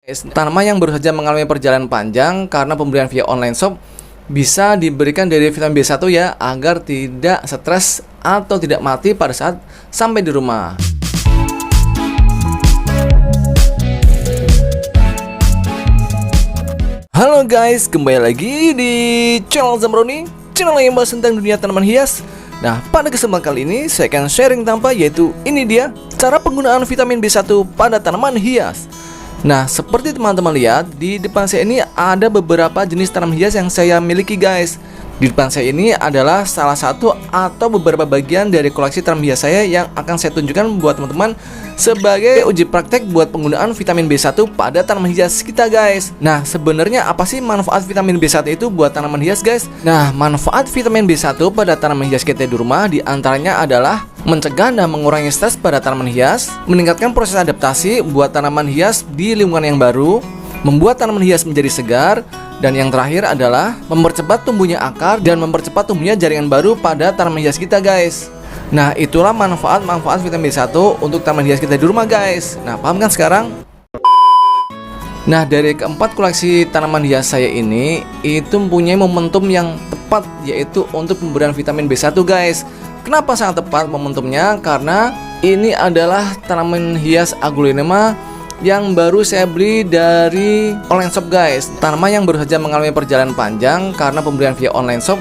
Tanaman yang baru saja mengalami perjalanan panjang karena pembelian via online shop bisa diberikan dari vitamin B1 ya, agar tidak stres atau tidak mati pada saat sampai di rumah. Halo guys, kembali lagi di channel Zamroni, channel yang bahas tentang dunia tanaman hias. Nah, pada kesempatan kali ini saya akan sharing tanpa, yaitu ini dia cara penggunaan vitamin B1 pada tanaman hias. Nah, seperti teman-teman lihat, di depan saya ini ada beberapa jenis tanaman hias yang saya miliki guys. Di depan saya ini adalah salah satu atau beberapa bagian dari koleksi tanaman hias saya yang akan saya tunjukkan buat teman-teman sebagai uji praktek buat penggunaan vitamin B1 pada tanaman hias kita guys. Nah, sebenarnya apa sih manfaat vitamin B1 itu buat tanaman hias guys? Nah, manfaat vitamin B1 pada tanaman hias kita di rumah diantaranya adalah mencegah dan mengurangi stres pada tanaman hias, meningkatkan proses adaptasi buat tanaman hias di lingkungan yang baru, membuat tanaman hias menjadi segar, dan yang terakhir adalah mempercepat tumbuhnya akar dan mempercepat tumbuhnya jaringan baru pada tanaman hias kita guys. Nah, itulah manfaat-manfaat vitamin B1 untuk tanaman hias kita di rumah guys. Nah, paham kan sekarang? Nah, dari keempat koleksi tanaman hias saya ini itu mempunyai momentum yang tepat, yaitu untuk pemberian vitamin B1 guys. Kenapa sangat tepat momentumnya? Karena ini adalah tanaman hias Aglaonema yang baru saya beli dari online shop guys. Tanaman yang baru saja mengalami perjalanan panjang karena pembelian via online shop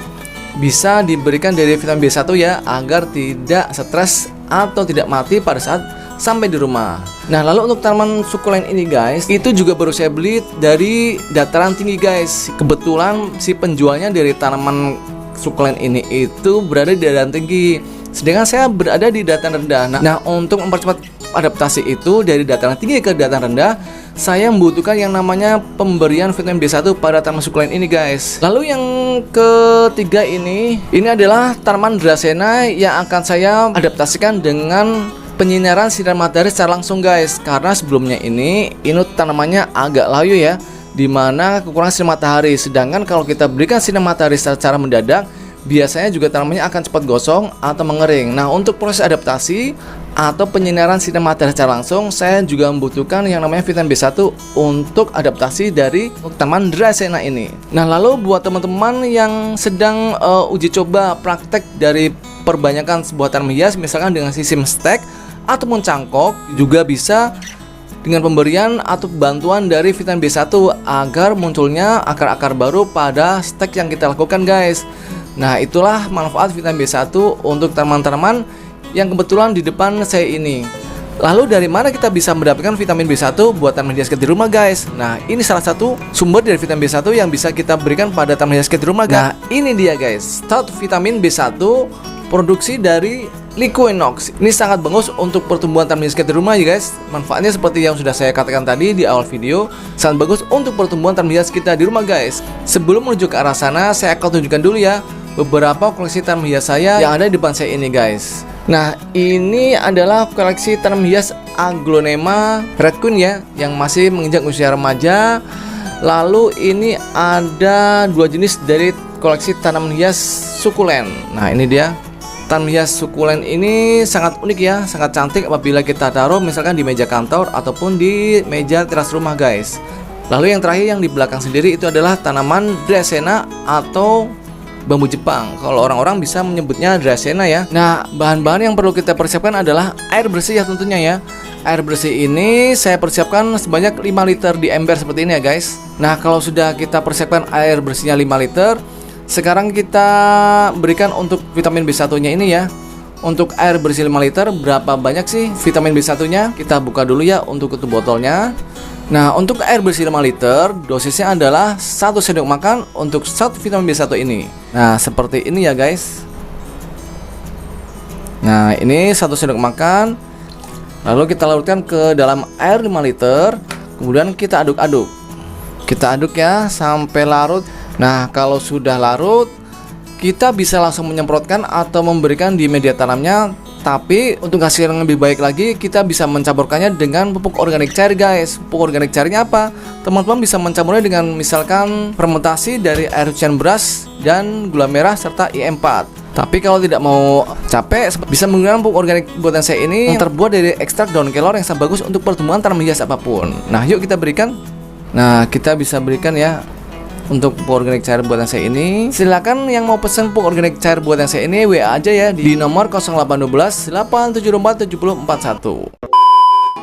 bisa diberikan dari vitamin B1 ya, agar tidak stres atau tidak mati pada saat sampai di rumah. Nah, lalu untuk tanaman sukulen ini guys, itu juga baru saya beli dari dataran tinggi guys. Kebetulan si penjualnya dari tanaman sukulen ini itu berada di dataran tinggi, sedangkan saya berada di dataran rendah. Nah, untuk mempercepat adaptasi itu dari dataran tinggi ke dataran rendah, saya membutuhkan yang namanya pemberian vitamin B1 pada tanaman sukulen ini guys. Lalu yang ketiga ini adalah tanaman Dracena yang akan saya adaptasikan dengan penyinaran sinar matahari secara langsung guys. Karena sebelumnya ini tanamannya agak layu ya, dimana kekurangan sinar matahari. Sedangkan kalau kita berikan sinar matahari secara mendadak, biasanya juga tanamannya akan cepat gosong atau mengering. Nah, untuk proses adaptasi atau penyinaran sinar matahari secara langsung, saya juga membutuhkan yang namanya vitamin B1 untuk adaptasi dari tanaman Dracena ini. Nah, lalu buat teman-teman yang sedang uji coba praktek dari perbanyakan sebuah tanaman hias, misalkan dengan sistem stek ataupun cangkok, juga bisa dengan pemberian atau bantuan dari vitamin B1 agar munculnya akar-akar baru pada stek yang kita lakukan guys. Nah, itulah manfaat vitamin B1 untuk tanaman-tanaman yang kebetulan di depan saya ini. Lalu dari mana kita bisa mendapatkan vitamin B1 buat tanaman hias kita di rumah guys? Nah, ini salah satu sumber dari vitamin B1 yang bisa kita berikan pada tanaman hias kita di rumah guys. Nah, ini dia guys, stat vitamin B1 produksi dari Liquinox. Ini sangat bagus untuk pertumbuhan tanaman hias kita di rumah ya guys. Manfaatnya seperti yang sudah saya katakan tadi di awal video, sangat bagus untuk pertumbuhan tanaman hias kita di rumah guys. Sebelum menuju ke arah sana, saya akan tunjukkan dulu ya beberapa koleksi tanaman hias saya yang ada di depan saya ini guys. Nah, ini adalah koleksi tanaman hias Aglaonema Red Queen ya, yang masih menginjak usia remaja. Lalu ini ada dua jenis dari koleksi tanaman hias sukulen. Nah, ini dia. Tanaman hias sukulen ini sangat unik ya, sangat cantik apabila kita taruh misalkan di meja kantor ataupun di meja teras rumah guys. Lalu yang terakhir yang di belakang sendiri itu adalah tanaman Dracena atau bambu Jepang. Kalau orang-orang bisa menyebutnya Dracena ya. Nah, bahan-bahan yang perlu kita persiapkan adalah air bersih ya tentunya ya. Air bersih ini saya persiapkan sebanyak 5 liter di ember seperti ini ya guys. Nah, kalau sudah kita persiapkan air bersihnya 5 liter, sekarang kita berikan untuk vitamin B1-nya ini ya. Untuk air bersih 5 liter, berapa banyak sih vitamin B1-nya? Kita buka dulu ya untuk tutup botolnya. Nah, untuk air bersih 5 liter, dosisnya adalah 1 sendok makan untuk 1 vitamin B1 ini. Nah, seperti ini ya guys. Nah, ini 1 sendok makan. Lalu kita larutkan ke dalam air 5 liter. Kemudian kita aduk-aduk. Kita aduk ya sampai larut. Nah, kalau sudah larut, kita bisa langsung menyemprotkan atau memberikan di media tanamnya. Tapi untuk hasil yang lebih baik lagi, kita bisa mencampurkannya dengan pupuk organik cair guys. Pupuk organik cairnya apa? Teman-teman bisa mencampurnya dengan misalkan fermentasi dari air cucian beras dan gula merah serta IM4. Tapi kalau tidak mau capek, bisa menggunakan pupuk organik buatan saya ini yang terbuat dari ekstrak daun kelor yang sangat bagus untuk pertumbuhan tanaman hias apapun. Nah, yuk kita berikan. Nah, kita bisa berikan ya untuk pupuk organik cair buatan saya ini. Silakan yang mau pesen pupuk organik cair buatan saya ini WA aja ya di nomor 0812 874 7041.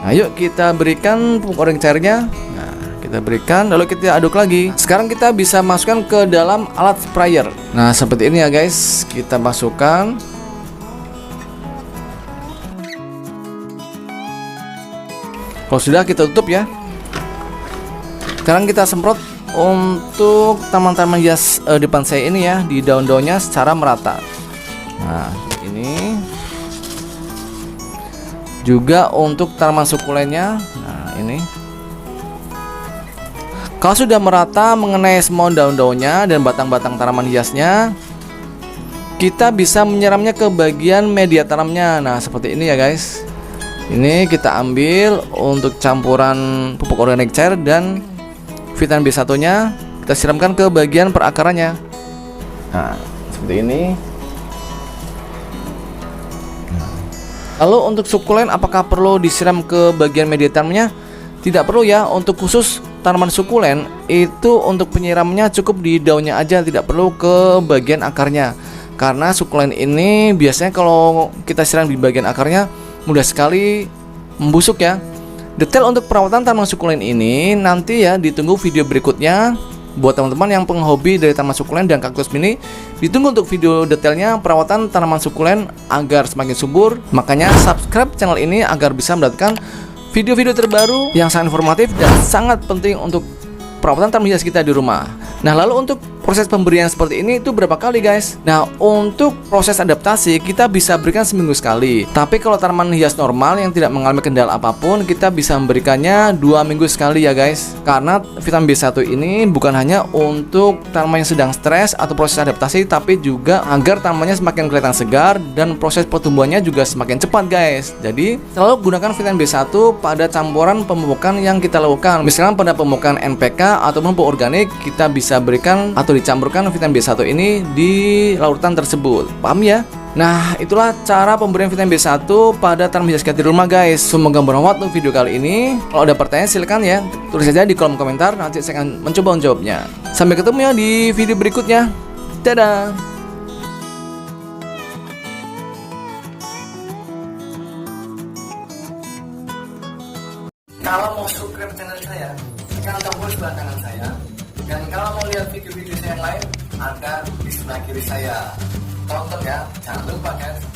Nah, yuk kita berikan pupuk organik cairnya. Nah, kita berikan lalu kita aduk lagi. Sekarang kita bisa masukkan ke dalam alat sprayer. Nah, seperti ini ya guys. Kita masukkan. Kalau sudah, kita tutup ya. Sekarang kita semprot untuk tanaman-tanaman hias depan saya ini ya, di daun-daunnya secara merata. Nah, ini juga untuk tanaman sukulennya. Nah, ini kalau sudah merata mengenai semua daun-daunnya dan batang-batang tanaman hiasnya, kita bisa menyiramnya ke bagian media tanamnya. Nah, seperti ini ya guys. Ini kita ambil untuk campuran pupuk organik cair dan vitamin B1 nya kita siramkan ke bagian perakarannya. Nah, seperti ini. Lalu untuk sukulen apakah perlu disiram ke bagian media tanamnya? Tidak perlu ya. Untuk khusus tanaman sukulen itu untuk penyiramnya cukup di daunnya aja, tidak perlu ke bagian akarnya. Karena sukulen ini biasanya kalau kita siram di bagian akarnya mudah sekali membusuk ya. Detail untuk perawatan tanaman sukulen ini nanti ya ditunggu video berikutnya. Buat teman-teman yang penghobi dari tanaman sukulen dan kaktus mini, ditunggu untuk video detailnya perawatan tanaman sukulen agar semakin subur. Makanya subscribe channel ini agar bisa mendapatkan video-video terbaru yang sangat informatif dan sangat penting untuk perawatan tanaman hias kita di rumah. Nah, lalu untuk proses pemberian seperti ini itu berapa kali guys? Nah, untuk proses adaptasi kita bisa berikan seminggu sekali. Tapi kalau tanaman hias normal yang tidak mengalami kendala apapun, kita bisa memberikannya 2 minggu sekali ya guys. Karena vitamin B1 ini bukan hanya untuk tanaman yang sedang stres atau proses adaptasi, tapi juga agar tanamannya semakin kelihatan segar dan proses pertumbuhannya juga semakin cepat guys. Jadi selalu gunakan vitamin B1 pada campuran pemupukan yang kita lakukan. Misalkan pada pemupukan NPK atau pupuk organik, kita bisa berikan atau dicampurkan vitamin B1 ini di larutan tersebut. Paham ya? Nah, itulah cara pemberian vitamin B1 pada tanaman hias kita di rumah guys. Semoga bermanfaat untuk video kali ini. Kalau ada pertanyaan silahkan ya tulis saja di kolom komentar, nanti saya akan mencoba menjawabnya. Sampai ketemu ya di video berikutnya. Dadah. Kalau mau subscribe channel saya, tekan tombol sebelah kanan saya. Dan kalau mau lihat video-video saya yang lain, ada di sebelah kiri saya. Tonton ya, jangan lupa guys.